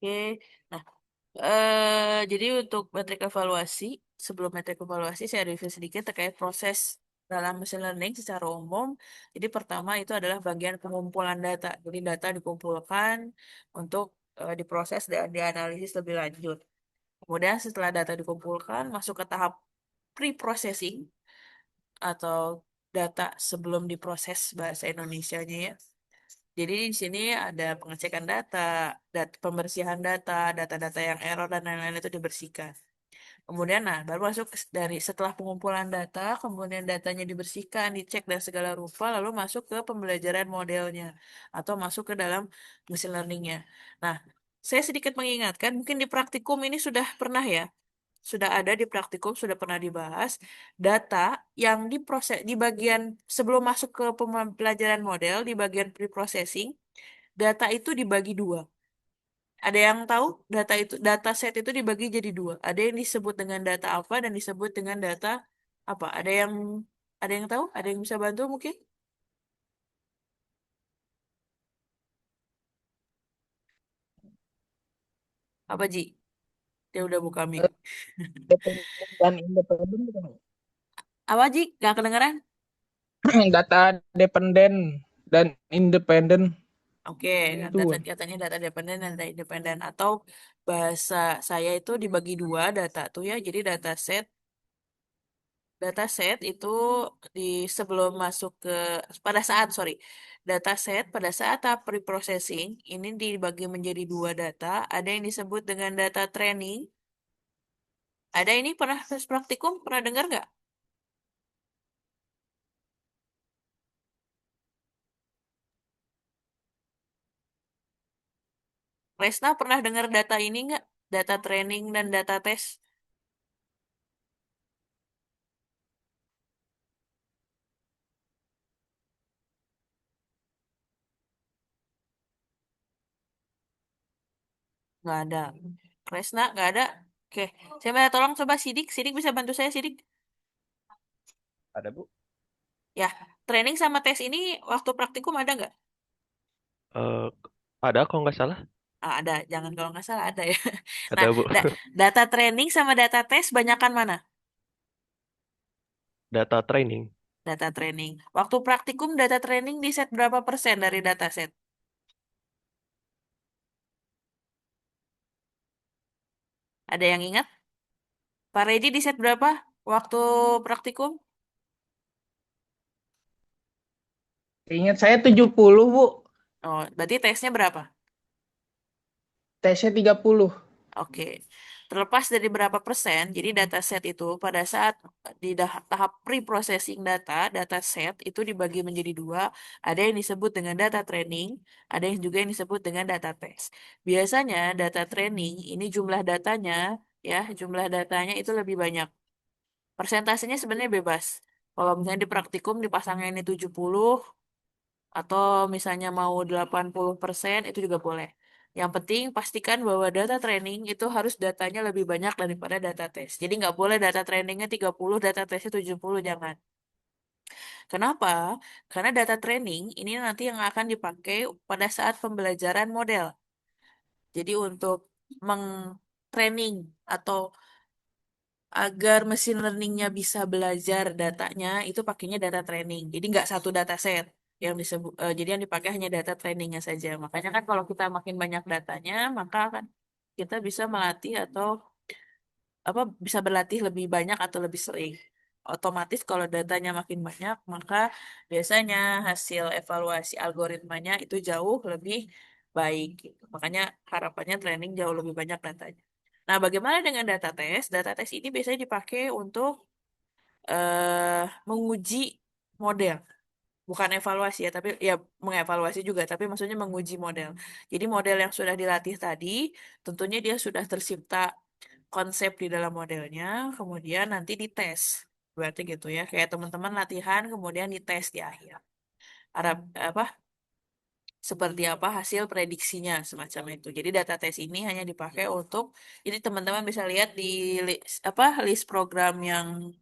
Oke. Nah, jadi untuk metrik evaluasi, sebelum metrik evaluasi saya review sedikit terkait proses dalam machine learning secara umum. Jadi pertama itu adalah bagian pengumpulan data. Jadi data dikumpulkan untuk diproses dan dianalisis lebih lanjut. Kemudian setelah data dikumpulkan, masuk ke tahap pre-processing atau data sebelum diproses bahasa Indonesianya ya. Jadi di sini ada pengecekan data, pembersihan data, data-data yang error dan lain-lain itu dibersihkan. Kemudian, nah, baru masuk dari setelah pengumpulan data, kemudian datanya dibersihkan, dicek dan segala rupa, lalu masuk ke pembelajaran modelnya atau masuk ke dalam machine learning-nya. Nah, saya sedikit mengingatkan, mungkin di praktikum ini sudah pernah ya, sudah ada di praktikum, sudah pernah dibahas, data yang diproses di bagian sebelum masuk ke pembelajaran model, di bagian pre-processing, data itu dibagi dua. Ada yang tahu data set itu dibagi jadi dua. Ada yang disebut dengan data apa dan disebut dengan data apa. Ada yang tahu? Ada yang bisa bantu mungkin? Apa Ji? Dia udah buka mic. Dependen dan independen bukan? Apa Ji? Gak kedengeran? Data dependen dan independen Oke, nah, itu kan. katanya data dependen dan data independen atau bahasa saya itu dibagi dua data tuh ya. Jadi dataset itu di sebelum masuk ke pada saat sorry dataset pada saat tahap preprocessing ini dibagi menjadi dua data. Ada yang disebut dengan data training. Ada ini pernah tes praktikum, pernah dengar nggak? Resna pernah dengar data ini nggak? Data training dan data test? Nggak ada. Resna nggak ada. Oke, saya minta tolong coba Sidik. Sidik bisa bantu saya Sidik? Ada Bu? Ya, training sama tes ini waktu praktikum ada nggak? Eh, ada kok nggak salah. Ah, ada, jangan kalau nggak salah ada ya. Nah, Ada Bu. data training sama data tes banyakan mana? Data training. Data training. Waktu praktikum data training di set berapa persen dari data set? Ada yang ingat? Pak Redi di set berapa waktu praktikum? Ingat saya 70 Bu. Oh, berarti tesnya berapa? Tesnya 30. Oke. Terlepas dari berapa persen, jadi data set itu pada saat di tahap pre-processing data, data set itu dibagi menjadi dua. Ada yang disebut dengan data training, ada yang juga yang disebut dengan data test. Biasanya data training ini jumlah datanya itu lebih banyak. Persentasenya sebenarnya bebas. Kalau misalnya di praktikum dipasangnya ini 70 atau misalnya mau 80% itu juga boleh. Yang penting pastikan bahwa data training itu harus datanya lebih banyak daripada data tes. Jadi nggak boleh data trainingnya 30, data tesnya 70, jangan. Kenapa? Karena data training ini nanti yang akan dipakai pada saat pembelajaran model. Jadi untuk meng-training atau agar mesin learningnya bisa belajar datanya itu pakainya data training. Jadi nggak satu data set yang disebut. Jadi yang dipakai hanya data trainingnya saja. Makanya kan kalau kita makin banyak datanya, maka kan kita bisa melatih atau apa bisa berlatih lebih banyak atau lebih sering. Otomatis kalau datanya makin banyak, maka biasanya hasil evaluasi algoritmanya itu jauh lebih baik, gitu. Makanya harapannya training jauh lebih banyak datanya. Nah, bagaimana dengan data tes? Data tes ini biasanya dipakai untuk menguji model, bukan evaluasi ya, tapi ya mengevaluasi juga, tapi maksudnya menguji model. Jadi model yang sudah dilatih tadi, tentunya dia sudah tercipta konsep di dalam modelnya, kemudian nanti dites. Berarti gitu ya, kayak teman-teman latihan, kemudian dites di akhir. Harap apa seperti apa hasil prediksinya semacam itu. Jadi data tes ini hanya dipakai untuk jadi teman-teman bisa lihat di list program yang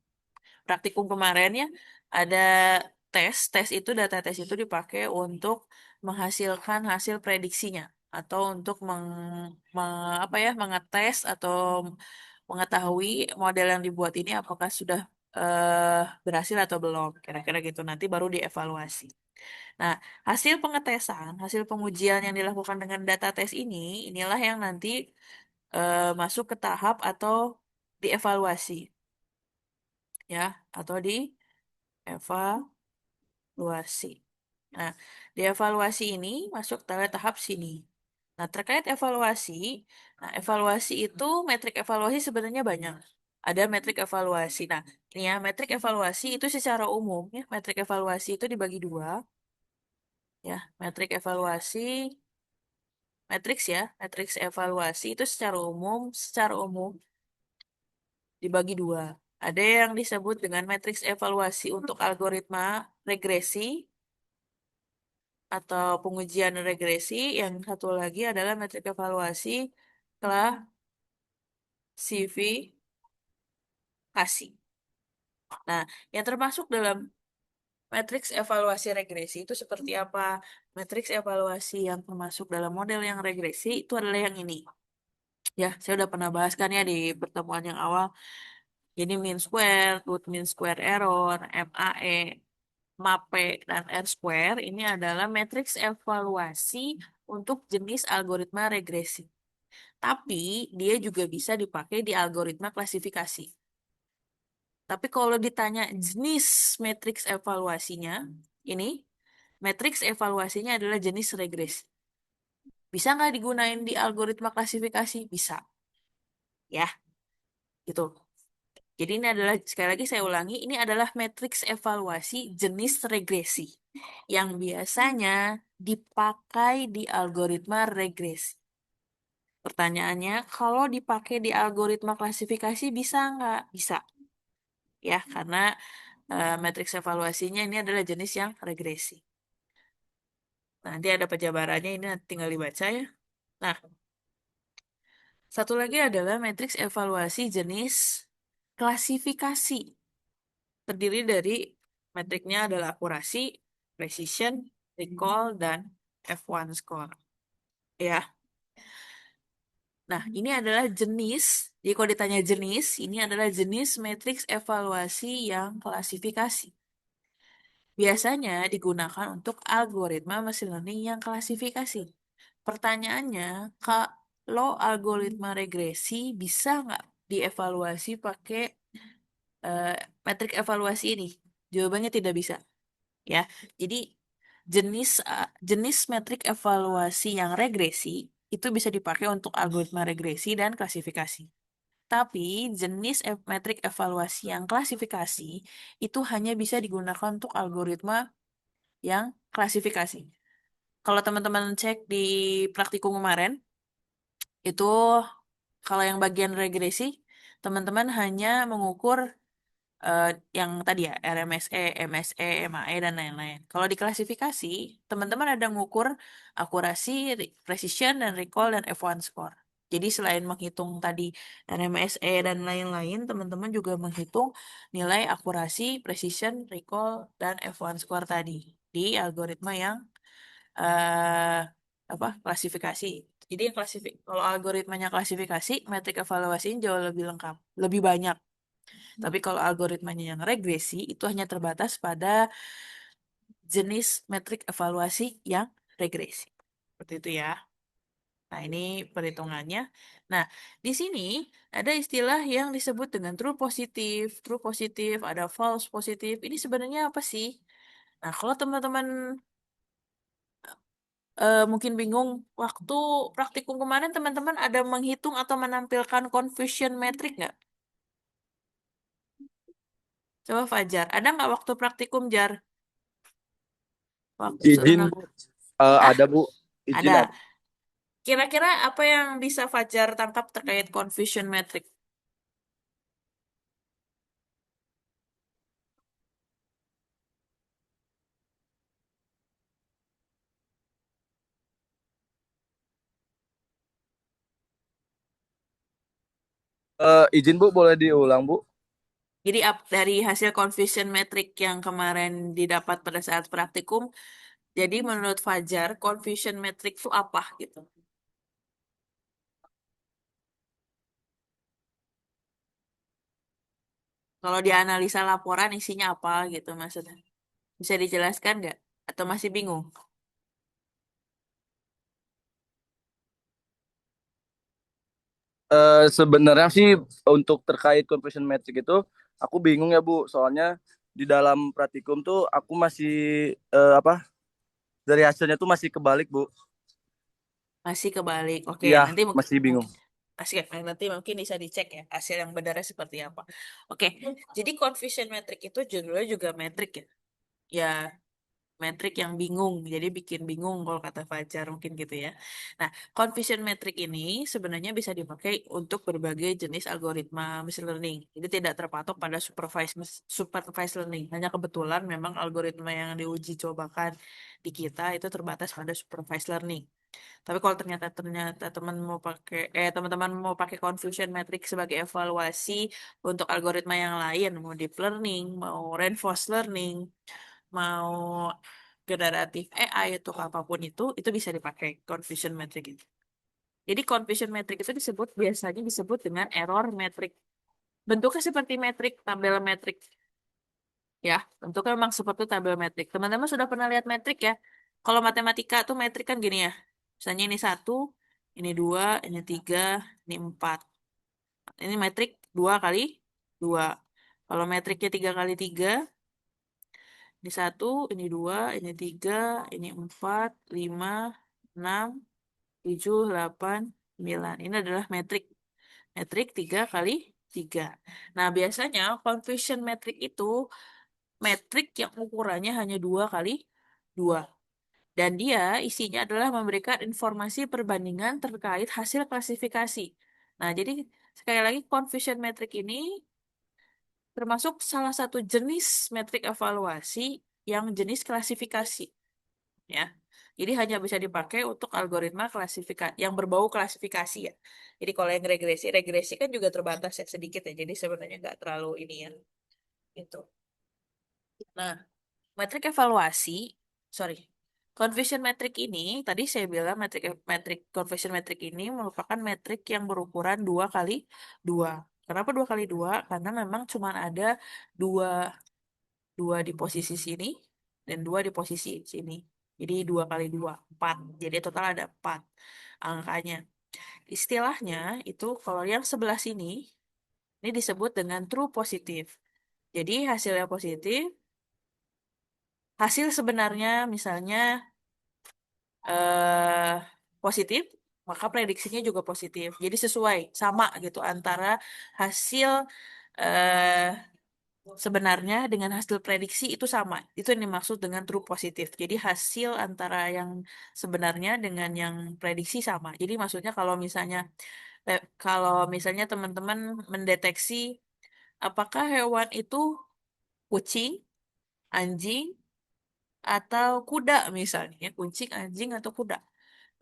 praktikum kemarin ya ada tes itu data tes itu dipakai untuk menghasilkan hasil prediksinya. atau untuk apa ya, mengetes atau mengetahui model yang dibuat ini apakah sudah berhasil atau belum. Kira-kira gitu. Nanti baru dievaluasi. Nah, hasil pengetesan, hasil pengujian yang dilakukan dengan data tes ini, inilah yang nanti masuk ke tahap atau dievaluasi, ya, atau dievaluasi. Nah, dievaluasi ini masuk pada tahap sini. Nah, terkait evaluasi, nah evaluasi itu metrik evaluasi sebenarnya banyak. Ada metrik evaluasi. Nah, ini ya, metrik evaluasi itu secara umum ya, metrik evaluasi itu dibagi dua, ya. Metrik evaluasi, matriks ya, matriks evaluasi itu secara umum dibagi dua. Ada yang disebut dengan matriks evaluasi untuk algoritma regresi atau pengujian regresi. Yang satu lagi adalah metrik evaluasi klasifikasi. Nah, yang termasuk dalam matriks evaluasi regresi itu seperti apa? Matriks evaluasi yang termasuk dalam model yang regresi itu adalah yang ini. Ya, saya udah pernah bahas kan ya di pertemuan yang awal. Jadi mean square, root mean square error, MAE, MAPE, dan R square ini adalah matriks evaluasi untuk jenis algoritma regresi. Tapi dia juga bisa dipakai di algoritma klasifikasi. Tapi kalau ditanya jenis matriks evaluasinya, ini matriks evaluasinya adalah jenis regresi. Bisa nggak digunain di algoritma klasifikasi? Bisa, ya, gitu. Jadi ini adalah, sekali lagi saya ulangi, ini adalah matriks evaluasi jenis regresi yang biasanya dipakai di algoritma regresi. Pertanyaannya, kalau dipakai di algoritma klasifikasi bisa nggak? Bisa, ya, karena matriks evaluasinya ini adalah jenis yang regresi. Nanti ada penjabarannya, ini nanti tinggal dibaca ya. Nah, satu lagi adalah matriks evaluasi jenis klasifikasi. Terdiri dari metriknya adalah akurasi, precision, recall, dan F1 score. Ya. Nah, ini adalah jenis, jadi kalau ditanya jenis, ini adalah jenis matriks evaluasi yang klasifikasi. Biasanya digunakan untuk algoritma machine learning yang klasifikasi. Pertanyaannya, kalau algoritma regresi bisa nggak dievaluasi pakai eh, metrik evaluasi ini? Jawabannya tidak bisa, ya. Jadi jenis metrik evaluasi yang regresi itu bisa dipakai untuk algoritma regresi dan klasifikasi. Tapi jenis metrik evaluasi yang klasifikasi itu hanya bisa digunakan untuk algoritma yang klasifikasi. Kalau teman-teman cek di praktikum kemarin, itu kalau yang bagian regresi, teman-teman hanya mengukur eh, yang tadi ya, RMSE, MSE, MAE, dan lain-lain. Kalau di klasifikasi, teman-teman ada mengukur akurasi, precision, dan recall, dan F1 score. Jadi selain menghitung tadi RMSE dan lain-lain, teman-teman juga menghitung nilai akurasi, precision, recall, dan F1 score tadi di algoritma yang eh apa klasifikasi. Jadi yang kalau algoritmanya klasifikasi, metrik evaluasinya jauh lebih lengkap, lebih banyak. Tapi kalau algoritmanya yang regresi itu hanya terbatas pada jenis metrik evaluasi yang regresi. Seperti itu ya. Nah, ini perhitungannya. Nah, di sini ada istilah yang disebut dengan true positif, ada false positif. Ini sebenarnya apa sih? Nah, kalau teman-teman mungkin bingung, waktu praktikum kemarin teman-teman ada menghitung atau menampilkan confusion metric nggak? Coba Fajar, ada nggak waktu praktikum Jar? Waktu suruh Izin Bu, Ah, ada Bu, izin ada. ada. Kira-kira apa yang bisa Fajar tangkap terkait confusion metric? Izin Bu, boleh diulang Bu? Jadi dari hasil confusion metric yang kemarin didapat pada saat praktikum, jadi menurut Fajar confusion metric itu apa gitu? Kalau dianalisa laporan isinya apa gitu maksudnya. Bisa dijelaskan nggak? Atau masih bingung? Sebenarnya sih untuk terkait conversion metric itu aku bingung ya Bu, soalnya di dalam praktikum tuh aku masih apa dari hasilnya tuh masih kebalik Bu. Masih kebalik. Oke, Iya, nanti masih bingung. nanti mungkin bisa dicek ya hasil yang benarnya seperti apa. Oke, jadi confusion metric itu judulnya juga metrik ya. Ya, metrik yang bingung, jadi bikin bingung kalau kata Fajar mungkin gitu ya. Nah, confusion metric ini sebenarnya bisa dipakai untuk berbagai jenis algoritma machine learning. Jadi tidak terpatok pada supervised learning. Hanya kebetulan memang algoritma yang diuji cobakan di kita itu terbatas pada supervised learning. Tapi kalau ternyata ternyata teman-teman mau pakai confusion metric sebagai evaluasi untuk algoritma yang lain, mau deep learning, mau reinforced learning, mau generatif AI atau apapun itu bisa dipakai confusion metric itu. Jadi confusion metric itu biasanya disebut dengan error metric. Bentuknya seperti metrik, tabel metrik. Ya, bentuknya memang seperti tabel metrik. Teman-teman sudah pernah lihat metrik ya? Kalau matematika tuh metrik kan gini ya. Misalnya ini satu, ini dua, ini tiga, ini empat. Ini metrik dua kali dua. Kalau metriknya tiga kali tiga, ini satu, ini dua, ini tiga, ini empat, lima, enam, tujuh, delapan, sembilan. Ini adalah metrik. Metrik tiga kali tiga. Nah, biasanya confusion metrik itu metrik yang ukurannya hanya dua kali dua. Dan dia isinya adalah memberikan informasi perbandingan terkait hasil klasifikasi. Nah, jadi sekali lagi confusion metrik ini termasuk salah satu jenis metrik evaluasi yang jenis klasifikasi, ya. Jadi hanya bisa dipakai untuk algoritma klasifikasi yang berbau klasifikasi ya. Jadi kalau yang regresi kan juga terbatas ya sedikit ya. Jadi sebenarnya nggak terlalu ini ya. Itu. Nah, metrik evaluasi, sorry, confusion metrik ini, tadi saya bilang metrik metrik confusion metrik ini merupakan metrik yang berukuran dua kali dua. Kenapa dua kali dua? Karena memang cuma ada dua dua di posisi sini dan dua di posisi sini. Jadi dua kali dua, empat. Jadi total ada empat angkanya. Istilahnya itu kalau yang sebelah sini, ini disebut dengan true positif. Jadi hasilnya positif, hasil sebenarnya misalnya eh, positif, maka prediksinya juga positif. Jadi sesuai, sama gitu antara hasil eh, sebenarnya dengan hasil prediksi itu sama. Itu yang dimaksud dengan true positif. Jadi hasil antara yang sebenarnya dengan yang prediksi sama. Jadi maksudnya kalau misalnya teman-teman mendeteksi apakah hewan itu kucing, anjing, atau kuda misalnya, ya, kucing, anjing, atau kuda.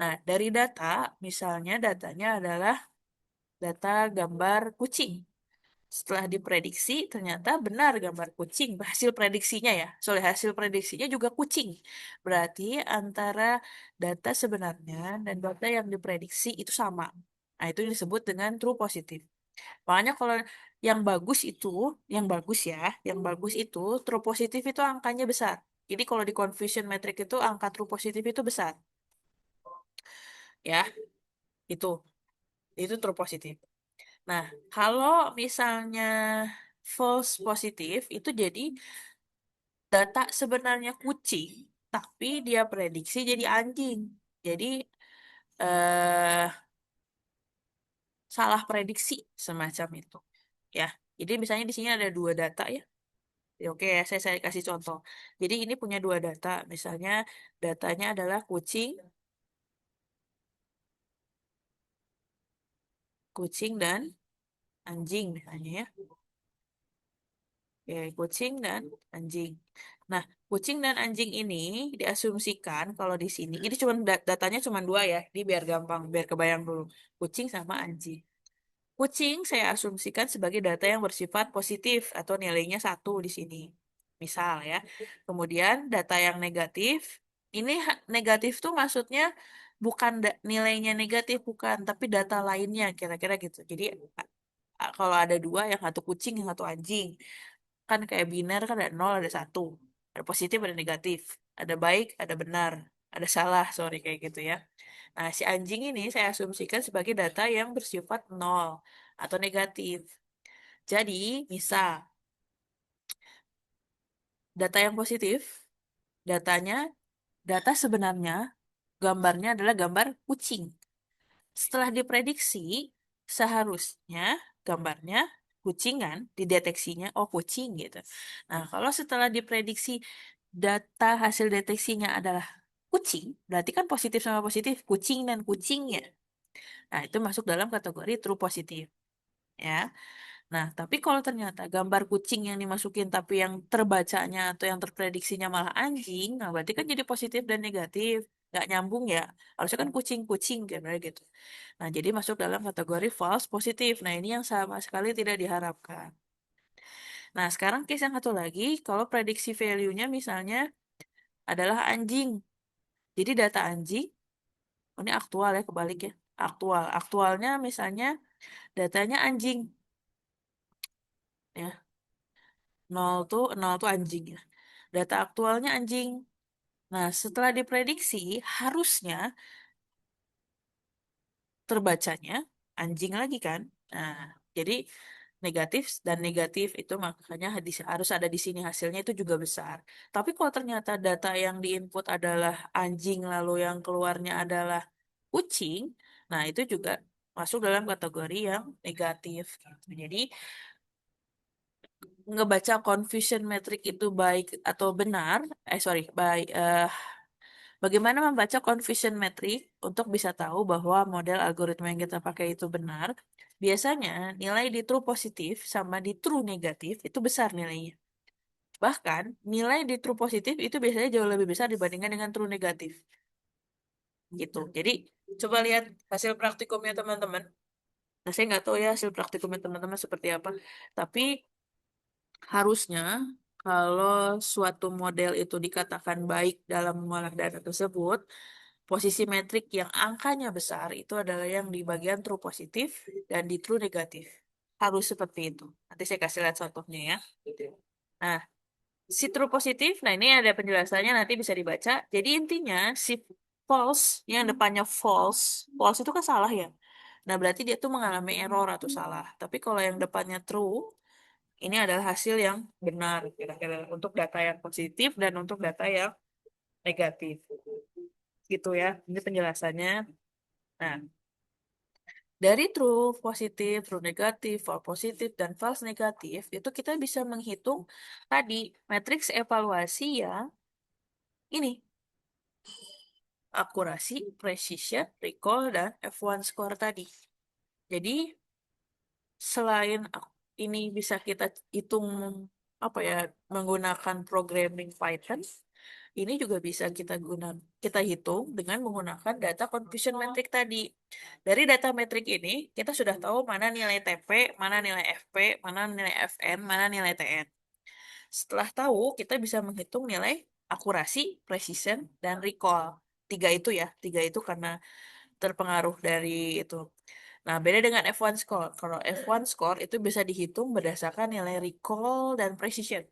Nah, dari data, misalnya datanya adalah data gambar kucing. Setelah diprediksi, ternyata benar gambar kucing. Hasil prediksinya ya. Soalnya hasil prediksinya juga kucing. Berarti antara data sebenarnya dan data yang diprediksi itu sama. Nah, itu disebut dengan true positif. Makanya kalau yang bagus ya, yang bagus itu true positif itu angkanya besar. Jadi kalau di confusion metric itu angka true positif itu besar. Ya, itu. Itu true positif. Nah, kalau misalnya false positif itu jadi data sebenarnya kucing, tapi dia prediksi jadi anjing. Jadi eh salah prediksi semacam itu. Ya. Jadi misalnya di sini ada dua data ya. Ya, oke, ya, saya kasih contoh. Jadi ini punya dua data. Misalnya datanya adalah kucing dan anjing misalnya ya. Oke, kucing dan anjing. Nah, kucing dan anjing ini diasumsikan kalau di sini, ini cuma datanya cuma dua ya, ini biar gampang, biar kebayang dulu. Kucing sama anjing. Kucing saya asumsikan sebagai data yang bersifat positif atau nilainya satu di sini. Misal ya. Kemudian data yang negatif, ini negatif tuh maksudnya bukan nilainya negatif, bukan, tapi data lainnya kira-kira gitu. Jadi kalau ada dua, yang satu kucing, yang satu anjing. Kan kayak biner kan ada nol, ada satu. Ada positif, ada negatif. Ada baik, ada benar. Ada salah, sorry kayak gitu ya. Nah, si anjing ini saya asumsikan sebagai data yang bersifat nol atau negatif. Jadi, misal data yang positif, datanya, data sebenarnya, gambarnya adalah gambar kucing. Setelah diprediksi, seharusnya gambarnya kucingan, dideteksinya, oh kucing gitu. Nah, kalau setelah diprediksi data hasil deteksinya adalah kucing, berarti kan positif sama positif, kucing dan kucingnya. Nah, itu masuk dalam kategori true positif. Ya. Nah, tapi kalau ternyata gambar kucing yang dimasukin tapi yang terbacanya atau yang terprediksinya malah anjing, nah berarti kan jadi positif dan negatif. Nggak nyambung ya. Harusnya kan kucing-kucing kayak gitu. Nah, jadi masuk dalam kategori false positif. Nah, ini yang sama sekali tidak diharapkan. Nah, sekarang case yang satu lagi, kalau prediksi value-nya misalnya adalah anjing. Jadi data anjing, oh, ini aktual ya, kebalik ya. Aktual. Aktualnya misalnya datanya anjing. Ya, nol tuh anjing ya. Data aktualnya anjing. Nah, setelah diprediksi, harusnya terbacanya anjing lagi kan. Nah, jadi negatif dan negatif itu makanya harus ada di sini hasilnya itu juga besar. Tapi kalau ternyata data yang diinput adalah anjing lalu yang keluarnya adalah kucing, nah itu juga masuk dalam kategori yang negatif gitu. Jadi ngebaca confusion metric itu baik atau benar, sorry, baik, bagaimana membaca confusion metric untuk bisa tahu bahwa model algoritma yang kita pakai itu benar? Biasanya nilai di true positif sama di true negatif itu besar nilainya. Bahkan nilai di true positif itu biasanya jauh lebih besar dibandingkan dengan true negatif. Gitu. Jadi coba lihat hasil praktikumnya teman-teman. Nah, saya nggak tahu ya hasil praktikumnya teman-teman seperti apa. Tapi harusnya kalau suatu model itu dikatakan baik dalam mengolah data tersebut, posisi metrik yang angkanya besar itu adalah yang di bagian true positif dan di true negatif. Harus seperti itu. Nanti saya kasih lihat contohnya ya. Nah, si true positif, nah ini ada penjelasannya nanti bisa dibaca. Jadi intinya si false yang depannya false, false itu kan salah ya. Nah, berarti dia tuh mengalami error atau salah. Tapi kalau yang depannya true, ini adalah hasil yang benar kira-kira untuk data yang positif dan untuk data yang negatif. Gitu ya. Ini penjelasannya. Nah, dari true positif, true negatif, false positif, dan false negatif, itu kita bisa menghitung tadi matriks evaluasi yang ini. Akurasi, precision, recall, dan F1 score tadi. Jadi, selain ini bisa kita hitung apa ya menggunakan programming Python, ini juga bisa kita hitung dengan menggunakan data confusion metric tadi. Dari data metrik ini, kita sudah tahu mana nilai TP, mana nilai FP, mana nilai FN, mana nilai TN. Setelah tahu, kita bisa menghitung nilai akurasi, precision, dan recall. Tiga itu karena terpengaruh dari itu. Nah, beda dengan F1 score. Kalau F1 score itu bisa dihitung berdasarkan nilai recall dan precision.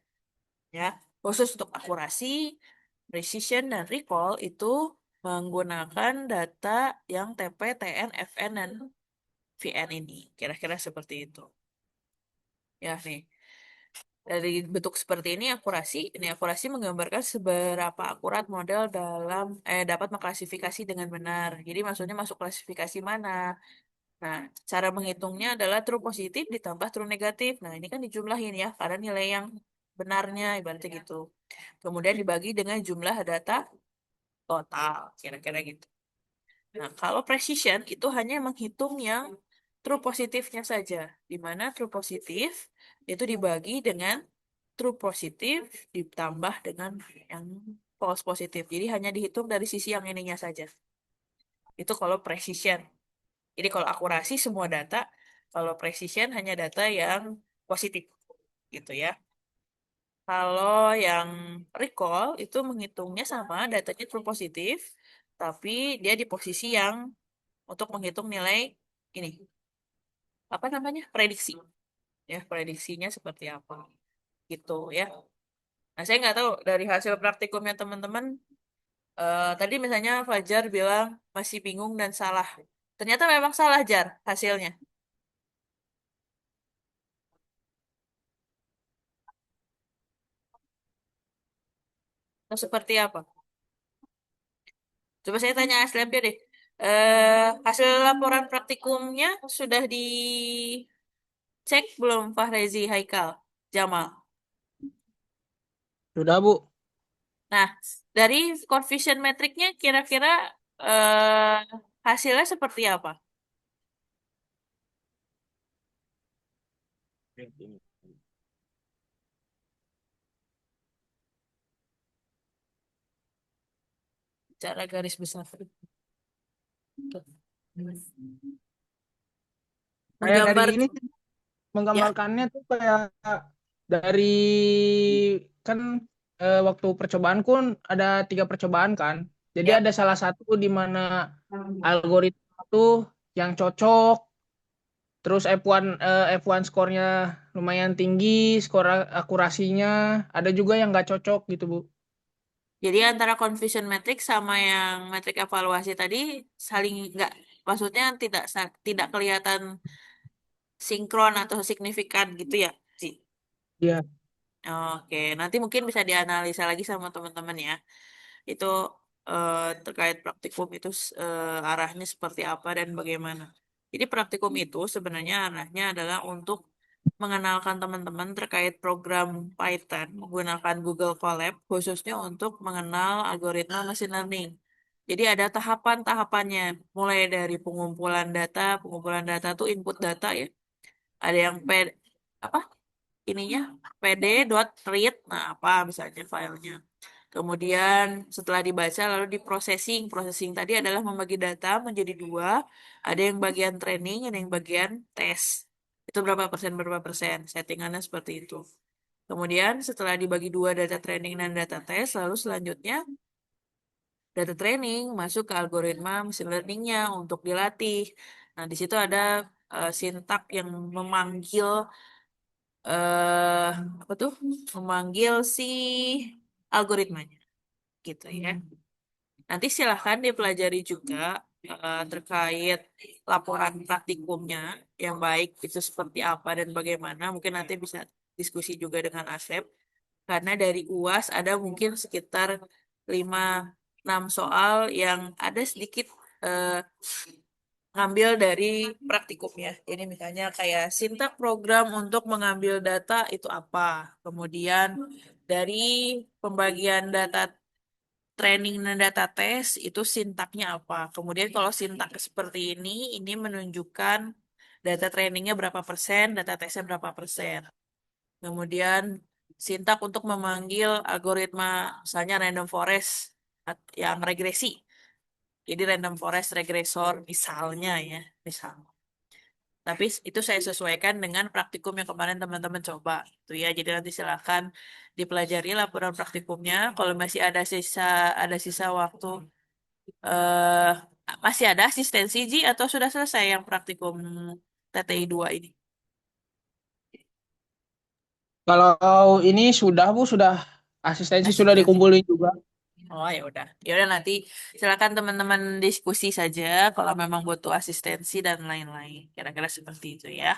Ya, khusus untuk akurasi, precision, dan recall itu menggunakan data yang TP, TN, FN, dan VN ini. Kira-kira seperti itu. Ya, nih. Dari bentuk seperti ini akurasi menggambarkan seberapa akurat model dapat mengklasifikasi dengan benar. Jadi maksudnya masuk klasifikasi mana? Nah, cara menghitungnya adalah true positif ditambah true negatif. Nah, ini kan dijumlahin ya, karena nilai yang benarnya ibaratnya gitu. Kemudian dibagi dengan jumlah data total, kira-kira gitu. Nah, kalau precision itu hanya menghitung yang true positifnya saja, di mana true positif itu dibagi dengan true positif ditambah dengan yang false positif. Jadi hanya dihitung dari sisi yang ininya saja. Itu kalau precision. Jadi kalau akurasi semua data, kalau precision hanya data yang positif gitu ya. Kalau yang recall itu menghitungnya sama, datanya true positif, tapi dia di posisi yang untuk menghitung nilai ini apa namanya prediksi ya, prediksinya seperti apa gitu ya. Nah, saya nggak tahu dari hasil praktikumnya teman-teman. Tadi misalnya Fajar bilang masih bingung dan salah. Ternyata memang salah, Jar, hasilnya. Atau seperti apa? Coba saya tanya Aslem deh. Hasil laporan praktikumnya sudah dicek belum Fahrezi, Haikal, Jamal? Sudah, Bu. Nah, dari confusion metricnya kira-kira eh, hasilnya seperti apa? Cara garis besar. Kayak dari Menggambar, ini ya, menggambarkannya tuh kayak dari kan waktu percobaan pun ada 3 percobaan kan. Jadi ya. ada salah satu di mana algoritma tuh yang cocok, terus F1 skornya lumayan tinggi, skor akurasinya. Ada juga yang nggak cocok gitu, Bu. Jadi antara confusion metric sama yang metrik evaluasi tadi saling nggak, maksudnya tidak kelihatan sinkron atau signifikan gitu ya, sih. Iya. Oke, nanti mungkin bisa dianalisa lagi sama teman-teman ya. Itu eh, terkait praktikum itu arahnya seperti apa dan bagaimana. Jadi praktikum itu sebenarnya arahnya adalah untuk mengenalkan teman-teman terkait program Python menggunakan Google Colab khususnya untuk mengenal algoritma machine learning. Jadi ada tahapan-tahapannya, mulai dari pengumpulan data tuh input data ya. Ada yang apa ininya pd.read, nah apa misalnya filenya. Kemudian setelah dibaca lalu diprocessing. Processing tadi adalah membagi data menjadi dua. Ada yang bagian training, ada yang bagian tes. Itu berapa persen. Settingannya seperti itu. Kemudian setelah dibagi dua data training dan data tes, lalu selanjutnya data training masuk ke algoritma machine learningnya untuk dilatih. Nah, di situ ada sintak yang memanggil eh apa tuh? Memanggil si algoritmanya gitu ya. Nanti silahkan dipelajari juga terkait laporan praktikumnya yang baik itu seperti apa dan bagaimana. Mungkin nanti bisa diskusi juga dengan Asep. Karena dari UAS ada mungkin sekitar 5 6 soal yang ada sedikit eh, ngambil dari praktikumnya. Jadi misalnya kayak sintak program untuk mengambil data itu apa. Kemudian dari pembagian data training dan data tes itu sintaknya apa. Kemudian kalau sintak seperti ini menunjukkan data trainingnya berapa persen, data tesnya berapa persen. Kemudian sintak untuk memanggil algoritma, misalnya random forest yang regresi. Jadi random forest regresor misalnya ya, misal. Tapi itu saya sesuaikan dengan praktikum yang kemarin teman-teman coba. Itu ya. Jadi nanti silakan dipelajari laporan praktikumnya. Kalau masih ada sisa waktu, eh masih ada asistensi Ji atau sudah selesai yang praktikum TTI 2 ini? Kalau ini sudah, Bu, sudah asistensi sudah Asistensi. dikumpulin juga. Oh ya udah. Ya udah nanti silakan teman-teman diskusi saja kalau memang butuh asistensi dan lain-lain. Kira-kira seperti itu ya.